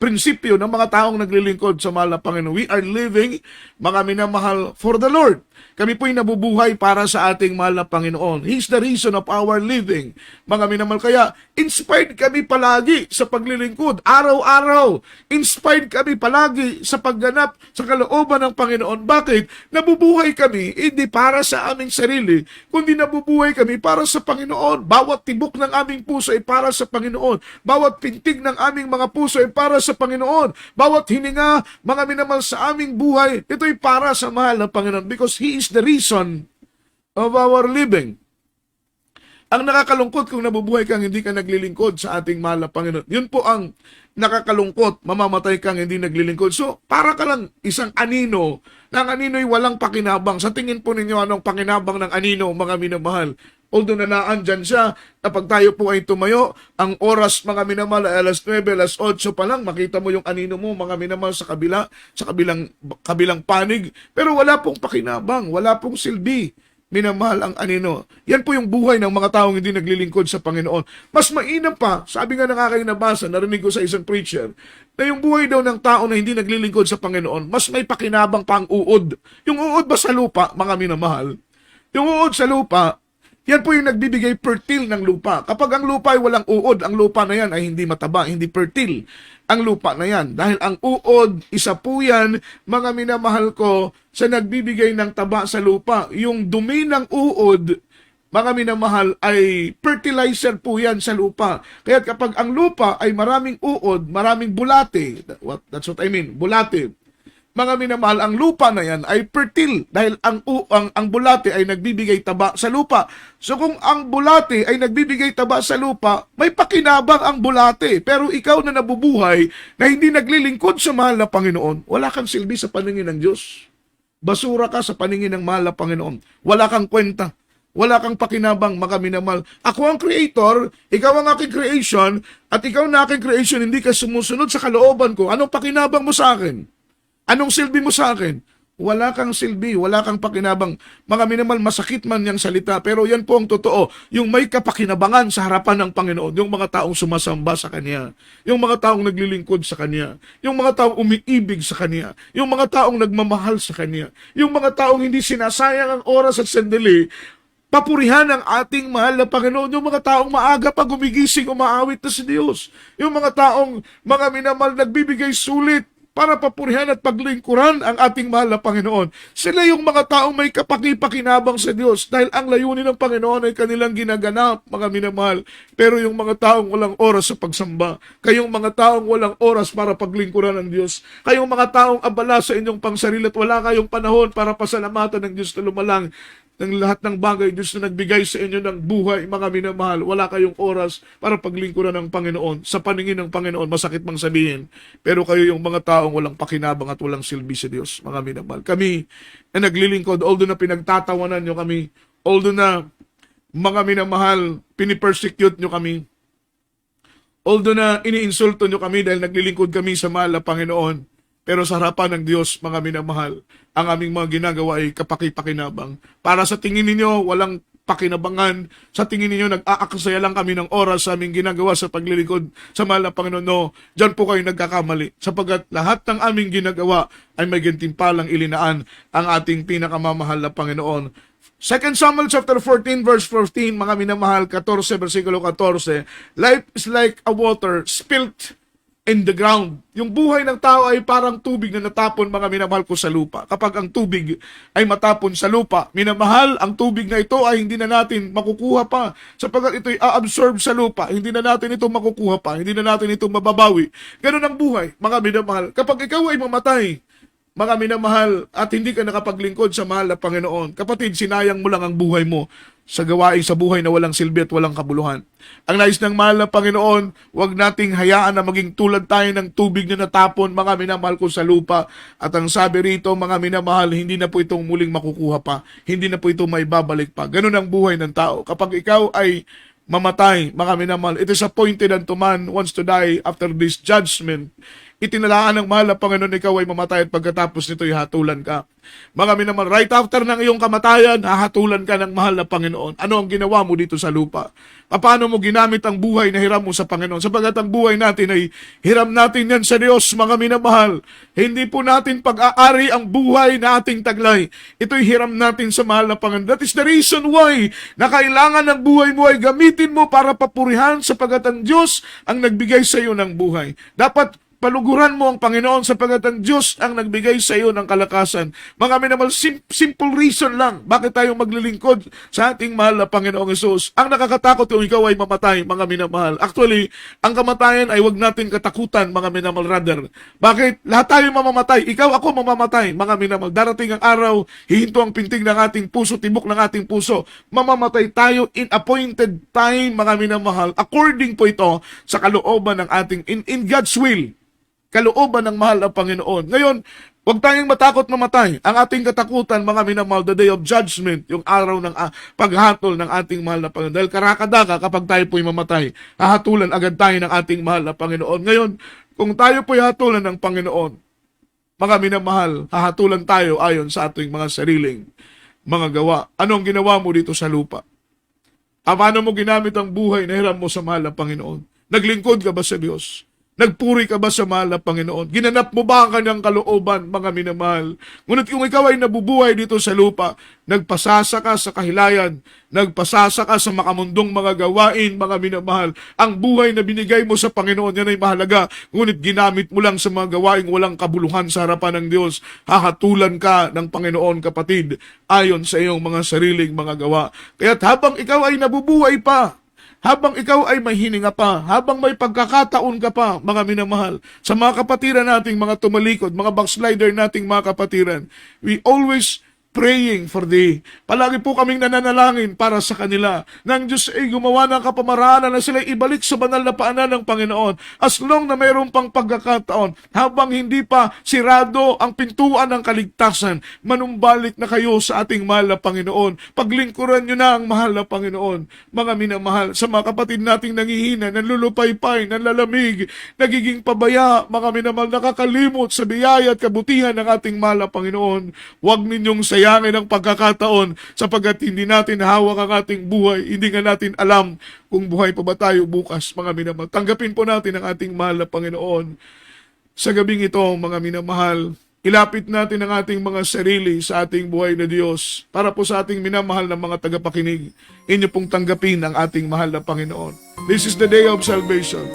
prinsipyo ng mga taong naglilingkod sa mahal na Panginoon. We are living, mga minamahal, for the Lord. Kami po'y nabubuhay para sa ating mahal na Panginoon. He's the reason of our living. Mga minamahal, kaya inspired kami palagi sa paglilingkod. Araw-araw, inspired kami palagi sa pagganap sa kalooban ng Panginoon. Bakit? Nabubuhay kami hindi para sa aming sarili, kundi nabubuhay kami para sa Panginoon. Bawat tibok ng aming puso ay para sa Panginoon. Bawat pintig ng aming mga puso ay para sa Panginoon. Bawat hininga, mga minamahal, sa aming buhay, ito'y para sa mahal na Panginoon because He is the reason of our living. Ang nakakalungkot kung nabubuhay kang hindi ka naglilingkod sa ating mahal na Panginoon. Yun po ang nakakalungkot, mamamatay kang hindi naglilingkod. So, para ka lang isang anino, na ang anino'y walang pakinabang. Sa tingin po ninyo, anong pakinabang ng anino, mga minamahal? although na naandyan siya, kapag tayo po ay tumayo, ang oras mga minamahal ay alas 9, alas 8 pa lang, makita mo yung anino mo mga minamahal sa kabilang panig, pero wala pong pakinabang, wala pong silbi. Minamahal ang anino. Yan po yung buhay ng mga taong hindi naglilingkod sa Panginoon. Mas mainam pa, sabi nga ng aking nabasa, narinig ko sa isang preacher, na yung buhay daw ng tao na hindi naglilingkod sa Panginoon, mas may pakinabang pa ang uod. Yung uod ba sa lupa, mga minamahal? Yung uod sa lupa, yan po yung nagbibigay fertile ng lupa. Kapag ang lupa ay walang uod, ang lupa na yan ay hindi mataba, hindi fertile ang lupa na yan. Dahil ang uod, isa po yan, mga minamahal ko, sa nagbibigay ng taba sa lupa. Yung dumi ng uod, mga minamahal, ay fertilizer po yan sa lupa. Kaya kapag ang lupa ay maraming uod, maraming bulate, that's what I mean, bulate, mga minamahal, ang lupa na yan ay fertile dahil ang bulate ay nagbibigay taba sa lupa. So kung ang bulate ay nagbibigay taba sa lupa, may pakinabang ang bulate. Pero ikaw na nabubuhay na hindi naglilingkod sa mahal na Panginoon, wala kang silbi sa paningin ng Diyos. Basura ka sa paningin ng mahal na Panginoon. Wala kang kwenta. Wala kang pakinabang, mga minamahal. Ako ang creator, ikaw ang aking creation, at ikaw na aking creation, hindi ka sumusunod sa kalooban ko. Anong pakinabang mo sa akin? Anong silbi mo sa akin? Wala kang silbi, wala kang pakinabang. Mga minamahal, masakit man yung salita, pero yan po ang totoo. Yung may kapakinabangan sa harapan ng Panginoon, yung mga taong sumasamba sa Kanya, yung mga taong naglilingkod sa Kanya, yung mga taong umiibig sa Kanya, yung mga taong nagmamahal sa Kanya, yung mga taong hindi sinasayang ang oras at sandali, papurihan ang ating mahal na Panginoon, yung mga taong maaga pag gumigising, umaawit na si Diyos, yung mga taong, mga minamahal, nagbibigay sulit, para papurihan at paglingkuran ang ating mahal na Panginoon. Sila yung mga taong may kapakipakinabang sa Diyos dahil ang layunin ng Panginoon ay kanilang ginaganap, mga minamahal. Pero yung mga taong walang oras sa pagsamba, kayong mga taong walang oras para paglingkuran ng Diyos, kayong mga taong abala sa inyong pangsarili at wala kayong panahon para pasalamatan ng Diyos na lumalang ng lahat ng bagay, Diyos na nagbigay sa inyo ng buhay, mga minamahal, wala kayong oras para paglingkuran ng Panginoon. Sa paningin ng Panginoon, masakit mang sabihin, pero kayo yung mga taong walang pakinabang at walang silbi sa Diyos, mga minamahal. Kami na naglilingkod, although na pinagtatawanan nyo kami, although na, mga minamahal, pinipersecute nyo kami, although na iniinsulto nyo kami dahil naglilingkod kami sa mahal na Panginoon, pero sa harapan ng Diyos, mga minamahal, ang aming mga ginagawa ay kapakipakinabang. Para sa tingin ninyo, walang pakinabangan. Sa tingin ninyo, nag-aaksaya lang kami ng oras sa aming ginagawa sa paglilingkod sa mahal na Panginoon. No, dyan po kayo nagkakamali. Sapagat lahat ng aming ginagawa ay may gantimpalang ilinaan ang ating pinakamamahal na Panginoon. 2 Samuel chapter 14 verse 14, mga minamahal, 14 versikulo 14, life is like a water spilt in the ground. Yung buhay ng tao ay parang tubig na natapon, mga minamahal ko, sa lupa. Kapag ang tubig ay matapon sa lupa, minamahal, ang tubig na ito ay hindi na natin makukuha pa. Sapagkat ito'y a-absorb sa lupa, hindi na natin ito makukuha pa, hindi na natin ito mababawi. Ganun ang buhay, mga minamahal. Kapag ikaw ay mamatay, mga minamahal, at hindi ka nakapaglingkod sa mahal na Panginoon, kapatid, sinayang mo lang ang buhay mo sa gawain sa buhay na walang silbi at walang kabuluhan. Ang nais ng mahal na Panginoon, huwag nating hayaan na maging tulad tayo ng tubig na natapon, mga minamahal ko, sa lupa. At ang sabi rito, mga minamahal, hindi na po itong muling makukuha pa. Hindi na po ito may babalik pa. Ganun ang buhay ng tao. Kapag ikaw ay mamatay, mga minamahal, it is appointed unto man wants to die after this judgment. Itinalaan ng mahal na Panginoon, ikaw ay mamatay at pagkatapos nito hatulan ka. Mga minamahal, right after ng iyong kamatayan, hahatulan ka ng mahal na Panginoon. Ano ang ginawa mo dito sa lupa? Paano mo ginamit ang buhay na hiram mo sa Panginoon? Sapagat ang buhay natin ay hiram natin yan sa Diyos, mga minamahal. Hindi po natin pag-aari ang buhay na ating taglay. Ito'y hiram natin sa mahal na Panginoon. That is the reason why na kailangan ng buhay mo ay gamitin mo para papurihan, sapagat ang Diyos ang nagbigay sa iyo ng buhay. Dapat paluguran mo ang Panginoon sapagat ang Diyos ang nagbigay sa iyo ng kalakasan. Mga minamahal, simple reason lang bakit tayo maglilingkod sa ating mahal na Panginoong Hesus. Ang nakakatakot kung ikaw ay mamatay, mga minamahal. Actually, ang kamatayan ay wag natin katakutan, mga minamahal, rather. Bakit? Lahat tayo mamamatay. Ikaw, ako mamamatay, mga minamahal. Darating ang araw, hihinto ang pintig ng ating puso, tibok ng ating puso. Mamamatay tayo in appointed time, mga minamahal. According po ito sa kalooban ng ating, in God's will. kalooban ng mahal na Panginoon. Ngayon, huwag tayong matakot mamatay. Ang ating katakutan, mga minamahal, the day of judgment, yung araw ng paghatol ng ating mahal na Panginoon. Dahil karakadaga kapag tayo po'y mamatay, hahatulan agad tayo ng ating mahal na Panginoon. Ngayon, kung tayo po'y hatulan ng Panginoon, mga minamahal, hahatulan tayo ayon sa ating mga sariling mga gawa. Anong ginawa mo dito sa lupa? Paano mo ginamit ang buhay na hiram mo sa mahal na Panginoon? Naglingkod ka ba sa Diyos? Nagpuri ka ba sa mahal na Panginoon? Ginanap mo ba ang kanyang kalooban, mga minamahal? Ngunit kung ikaw ay nabubuhay dito sa lupa, nagpasasa ka sa kahilayan, nagpasasa ka sa makamundong mga gawain, mga minamahal, ang buhay na binigay mo sa Panginoon, yan ay mahalaga. Ngunit ginamit mo lang sa mga gawain walang kabuluhan sa harapan ng Diyos, hahatulan ka ng Panginoon, kapatid, ayon sa iyong mga sariling mga gawa. Kaya't habang ikaw ay nabubuhay pa, habang ikaw ay may hininga pa, habang may pagkakataon ka pa, mga minamahal, sa mga kapatiran nating mga tumalikod, mga backslider nating mga kapatiran, we always praying for thee. Palagi po kaming nananalangin para sa kanila. Nang Diyos ay gumawa ng kapamaraanan na sila ibalik sa banal na paanan ng Panginoon. As long na mayroon pang pagkakataon, habang hindi pa sirado ang pintuan ng kaligtasan, manumbalik na kayo sa ating mahal na Panginoon. Paglingkuran nyo na ang mahal na Panginoon. Mga minamahal, sa mga kapatid nating nangihina, nanlulupaypay, nanlalamig, nagiging pabaya, mga minamahal, nakakalimot sa biyaya at kabutihan ng ating mahal na Panginoon. Huwag ninyong sayangin ang pagkakataon sapagkat hindi natin hawak ang ating buhay. Hindi nga natin alam kung buhay pa ba tayo bukas, mga minamahal. Tanggapin po natin ang ating mahal na Panginoon. Sa gabing ito, mga minamahal, ilapit natin ang ating mga sarili sa ating buhay na Diyos para po sa ating minamahal na mga tagapakinig. Inyo pong tanggapin ang ating mahal na Panginoon. This is the day of salvation.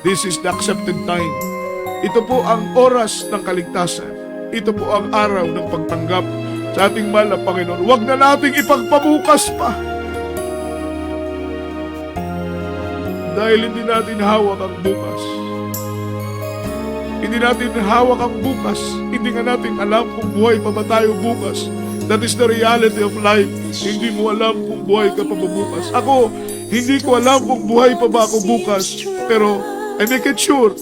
This is the accepted time. Ito po ang oras ng kaligtasan. Ito po ang araw ng pagtanggap sa ating mahal na Panginoon. Huwag na nating ipagpabukas pa. Dahil hindi natin hawak ang bukas. Hindi natin hawak ang bukas. Hindi nga natin alam kung buhay pa ba tayo bukas. That is the reality of life. Hindi mo alam kung buhay ka pa ba bukas. Ako, hindi ko alam kung buhay pa ba ako bukas. Pero I make it sure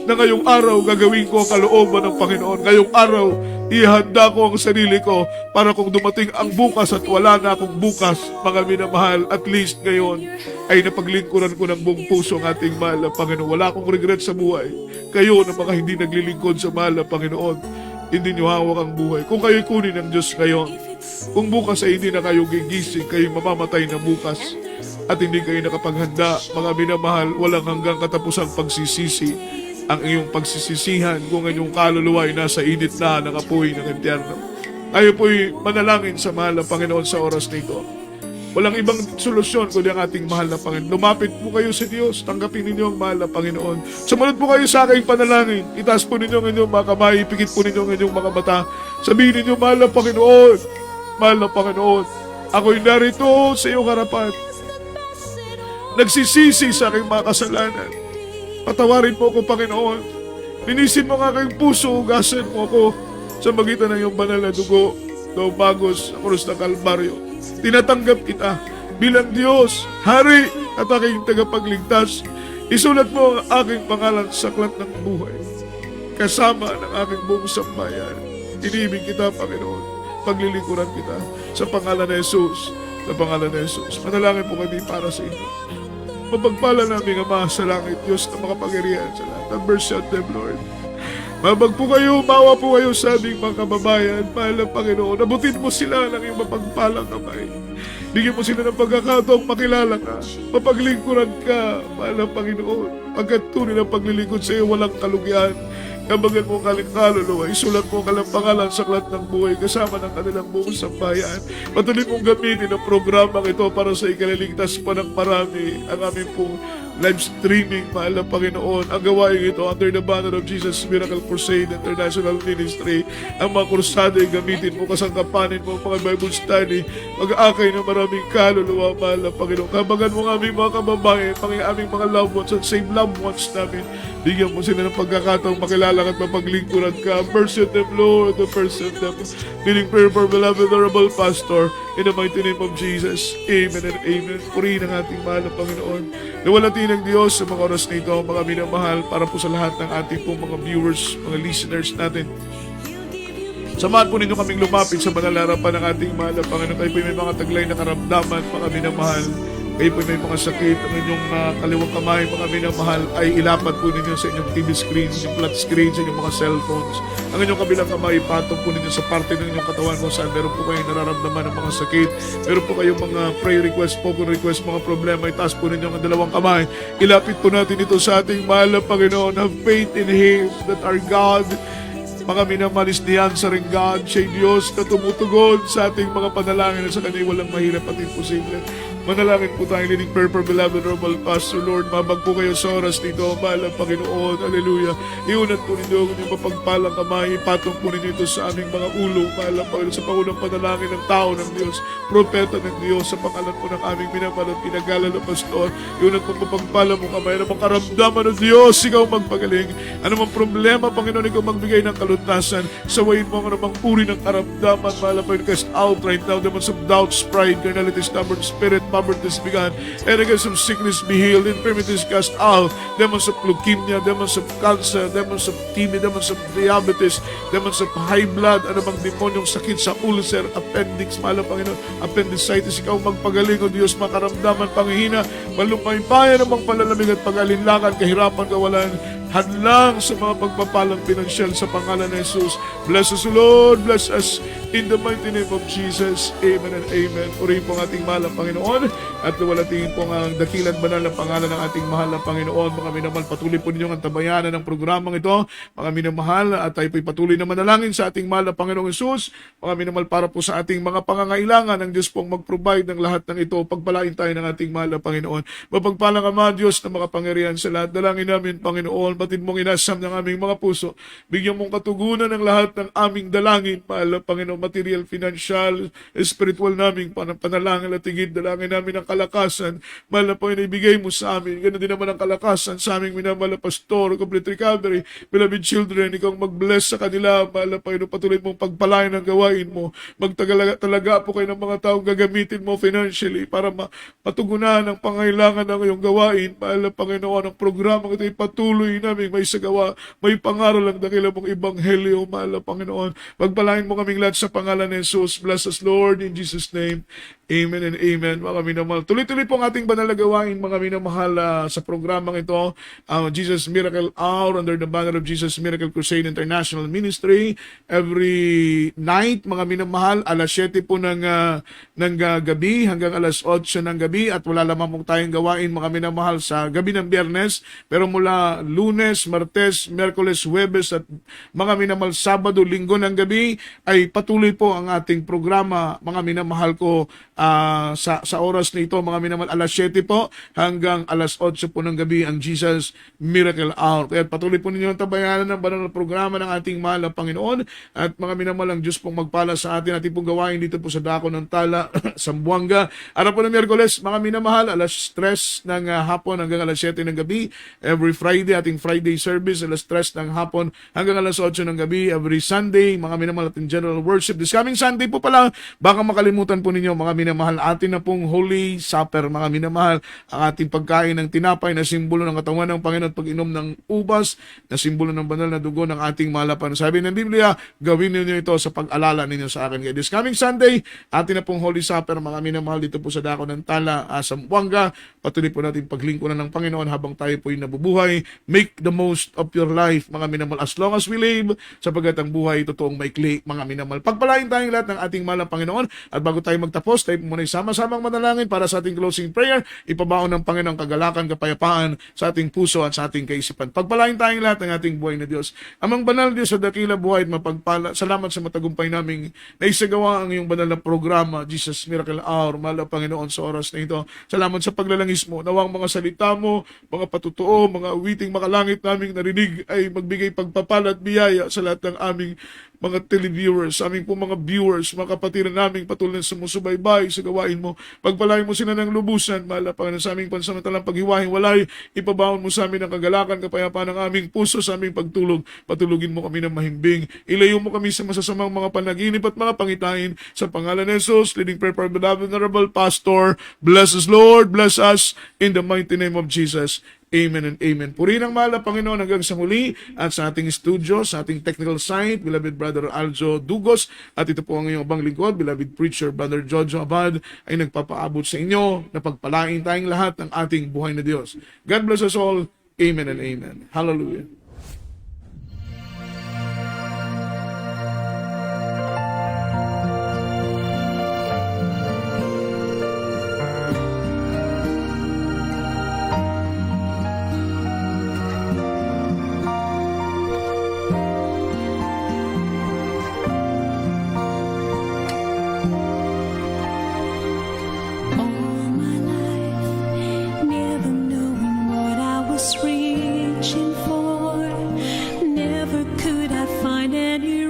na ngayong araw gagawin ko ang kalooban ng Panginoon. Ngayong araw, ihanda ko ang sarili ko para kung dumating ang bukas at wala na akong bukas, mga minamahal, at least ngayon ay napaglingkuran ko ng buong puso ang ating mahal na Panginoon. Wala akong regret sa buhay. Kayo na mga hindi naglilingkod sa mahal na Panginoon, hindi nyo hawak ang buhay. Kung kayo'y kunin ng Diyos ngayon, kung bukas ay hindi na kayo gigising, kayo mamamatay na bukas at hindi kayo nakapaghanda, mga minamahal, walang hanggang katapusang pagsisisi ang iyong pagsisisihan kung inyong kaluluwa ay nasa init na ng apoy ng impyerno. Kayo po'y manalangin sa mahal na Panginoon sa oras na ito. Walang ibang solusyon kundi ang ating mahal na Panginoon. Lumapit po kayo sa Diyos. Tanggapin ninyo ang mahal na Panginoon. Sumunod po kayo sa aking panalangin. Itaas po ninyo ang inyong mga kamay. Ipikit po ninyo ang inyong mga mata. Sabihin ninyo, mahal na Panginoon. Mahal na Panginoon. Ako'y narito sa iyong harapan. Nagsisisi sa aking mga kasalanan. Patawarin mo ako, Panginoon. Linisin mo ang aking puso, hugasan mo ako sa magitan ng iyong banal na dugo na bagos sa krus ng Kalbaryo. Tinatanggap kita bilang Diyos, Hari at aking tagapagligtas. Isulat mo ang aking pangalan sa aklat ng buhay kasama ng aking buong sambayan. Inibig kita, Panginoon. Paglilingkuran kita sa pangalan ng Jesus. Sa pangalan ng Jesus. Manalangin po kami para sa inyo. Mapagpala namin Ama sa langit, Diyos na makapangyarihan sa lahat. Have mercy on them, Lord. Mabag po kayo, mawa po kayo sa aming mga kababayan, mahal ng Panginoon. Abutin mo sila ng iyong mapagpalang kamay. Bigyan mo sila ng pagkakataong makilala ka, mapaglingkuran ka, mahal ng Panginoon. Pagkat tunay ng paglilingkod sa iyo, walang kalugian. Kabagan mo kaluluwa, isulat mo kalang pangalan sa aklat ng buhay kasama ng kanilang buong sambayan. Patuloy mong gamitin ang programang ito para sa ikaliligtas pa ng marami. Ang aming pong live streaming, mahal na Panginoon. Ang gawain ito under the banner of Jesus Miracle Crusade International Ministry. Ang mga kursado ay gamitin mo, kasangkapanin mo, mga Bible study, mag-aakay ng maraming kaluluwa, mahal na Panginoon. Kabagan mo ang aming mga kababayan, mga aming mga loved ones at same loved ones namin. Bigyan mo sila ng pagkakataong makilala at mapaglingkuran ka. Mercy on them, Lord, the person them. Feeling prayer for beloved honorable pastor, In the mighty name of Jesus. Amen and amen. Purihin ang ating mahal na Panginoon. Nawalati ng Diyos sa mga oras na ito, mga minamahal, para po sa lahat ng ating pong mga viewers, mga listeners natin. Samahan po ninyo kaming lumapit sa banal na harapan ng ating mahal na Panginoon. Kayo po may mga taglay na karamdaman, mga minamahal. Kayo po may mga sakit, ang inyong kaliwang kamay, mga minamahal, ay ilapat po ninyo sa inyong TV screen, sa inyong flat screen, sa inyong mga cellphones. Ang inyong kabilang kamay, patong po ninyo sa parte ng inyong katawan kung saan meron po kayong nararamdaman ng mga sakit. Meron po kayong mga prayer request, spoken request, mga problema, itaas po ninyo ang dalawang kamay. Ilapit po natin ito sa ating mahal na Panginoon. Have faith in Him that our God, mga minamalis niyan sa ring God, siya'y Diyos na tumutugon sa ating mga panalangin at sa Kanya walang mahirap at imposible. Manalangin po tayo, leading prayer for beloved normal Pastor Lord. Mabag po kayo sa oras nito, mahal ang Panginoon. Hallelujah. Iunat po ninyo ang inyong mapagpalang kamay. Ipatong po ninyo ito sa aming mga ulo, mahal ang Panginoon, sa pangunang panalangin ng tao ng Diyos, propeta ng Diyos, sa pangalan po ng aming minamahal at pinagalan na Pastor. Iunat po mapagpala mo kamay. Anumang karamdaman ng Diyos, ikaw magpagaling. Anumang problema, Panginoon, ikaw magbigay ng kalutasan. Sawayin mo ang anumang uri ng karamdaman, mahal ang Panginoon. Cast out right now, demons of doubts, pride, carnality, stubborn spirit, poverty is begun, arrogance of sickness be healed, infirmities cast out, demons of leukemia, demons of cancer, demons of TB, demons of diabetes, demons of high blood, ano bang demonyong sakit sa ulcer, appendix, mahal ang Panginoon, appendicitis, ikaw magpagaling, O Diyos, makaramdaman, panghihina, malumpay-payan namang palalamig at pag-alinlangan, kahirapan, kawalan, hadlang sa mga pagpapalang pinansyal sa pangalan ng Jesus. Bless us, Lord. Bless us in the mighty name of Jesus. Amen and amen. Purihin po ang ating mahal na Panginoon at luwalatingin po ang dakilan banal na pangalan ng ating mahal na Panginoon. Mga minamahal, patuloy po ninyong antabayanan ng programang ito. Mga minamahal, at tayo po'y patuloy na manalangin sa ating mahal na Panginoong Jesus. Mga minamahal, para po sa ating mga pangangailangan, ang Diyos pong mag-provide ng lahat ng ito. Pagpalain tayo ng ating mahal na Panginoon. Mapagpalang Ama, Diyos na makapangyarihan sa lahat. Dalangin namin, Panginoon, batid mong inasam ng aming mga puso. Bigyan mong katugunan ng lahat ng aming dalangin, mahal na Panginoon, material, financial, spiritual naming panalangin at higit. Dalangin namin ang kalakasan, mahal na Panginoon, ibigay mo sa amin. Ganun din naman ang kalakasan sa aming minamahal na pastor, complete recovery, beloved children, ikaw mag-bless sa kanila, mahal na Panginoon, patuloy mong pagpalain ang gawain mo. Magtalaga po kayo ng mga taong gagamitin mo financially para matugunan ang pangailangan ng iyong gawain, mahal na Panginoon. Ang programa ito ay patuloy namin may sagawa, may pangaral ang dakila mong ebanghelyo, mahal na Panginoon. Pagpalain mo kaming lahat sa pangalan ni Jesus. Bless us, Lord, in Jesus' name. Amen and amen. Mga minamahal, tuloy-tuloy po ang ating banal na gawain, mga minamahal, sa programang ito, Jesus Miracle Hour under the banner of Jesus Miracle Crusade International Ministry. Every night, mga minamahal, alas 7 po ng gabi hanggang alas 8 ng gabi, at wala lamang po tayong gawain, mga minamahal, sa gabi ng Biyernes, pero mula Lunes, Martes, Merkules, Huwebes at mga minamahal, Sabado, Linggo ng gabi ay patuloy po ang ating programa, mga minamahal ko, sa oras na ito, mga minamahal, alas 7 po hanggang alas 8 po ng gabi ang Jesus Miracle Hour. Kaya patuloy po ninyo ang tabayanan ng banal na programa ng ating mahal na Panginoon, at mga minamahal, ang Diyos pong magpala sa atin pong gawain dito po sa Dako ng Tala, Zamboanga. Araw po ng Miyerkules, mga minamahal, alas 3 ng hapon hanggang alas 7 ng gabi. Every Friday, ating Friday service, alas 3 ng hapon hanggang alas 8 ng gabi. Every Sunday, mga minamahal, ating general worship. This coming Sunday po pala, baka makalimutan po ninyo, mga minamahal, atin na pong Holy Supper, mga minamahal, ang ating pagkain ng tinapay na simbolo ng katawan ng Panginoon, pag-inom ng ubas na simbolo ng banal na dugo ng ating malapan. Sabi ng Biblia, gawin ninyo ito sa pag-alala ninyo sa akin. Kaya this coming Sunday, atin na pong Holy Supper, mga minamahal, dito po sa Dako ng Tala, Zamboanga. Patuloy po natin paglingkuran ng Panginoon habang tayo po'y nabubuhay. Make the most of your life, mga minamahal, as long as we live, sapagkat ang buhay totoong maikli, mga minamahal. Pagpalain tayong lahat ng ating mahal na Panginoon, at bago tayo magtapos, tayo muna sama-samang manalangin para sa ating closing prayer. Ipabaon ng Panginoon kagalakan, kapayapaan sa ating puso at sa ating kaisipan. Pagpalain tayong lahat ng ating buhay na Diyos. Amang banal Diyos, sa dakila buhay at mapagpala, salamat sa matagumpay naming naisagawa ang iyong banal na programa, Jesus Miracle Hour, mahal na Panginoon, sa oras na ito. Salamat sa paglalangis mo. Nawang mga salita mo, mga patutuo, mga awiting makalangit naming narinig ay magbigay pagpapala at biyaya sa lahat ng aming mga televiewers, sa aming po mga viewers, mga kapatiran naming patuloy na sumusubaybay sa gawain mo. Pagpalain mo sila ng lubusan, mahal na Panginoon, sa aming pansamantalang paghiwaing walay, ipabaon mo sa amin ang kagalakan, kapayapaan ng aming puso sa aming pagtulog. Patulugin mo kami ng mahimbing. Ilayo mo kami sa masasamang mga panaginip at mga pangitain. Sa pangalan ni Jesus, leading prayer for beloved Honorable Pastor, bless us Lord, bless us in the mighty name of Jesus. Amen and amen. Purihin ang mahal na Panginoon hanggang sa muli at sa ating studio, sa ating technical side, beloved Brother Aljo Dugos, at ito po ang iyong abang lingkod, beloved preacher Brother Jojo Abad, ay nagpapaabot sa inyo na pagpalain tayong lahat ng ating buhay na Diyos. God bless us all. Amen and amen. Hallelujah. All my life, never knowing what I was reaching for. Never could I find any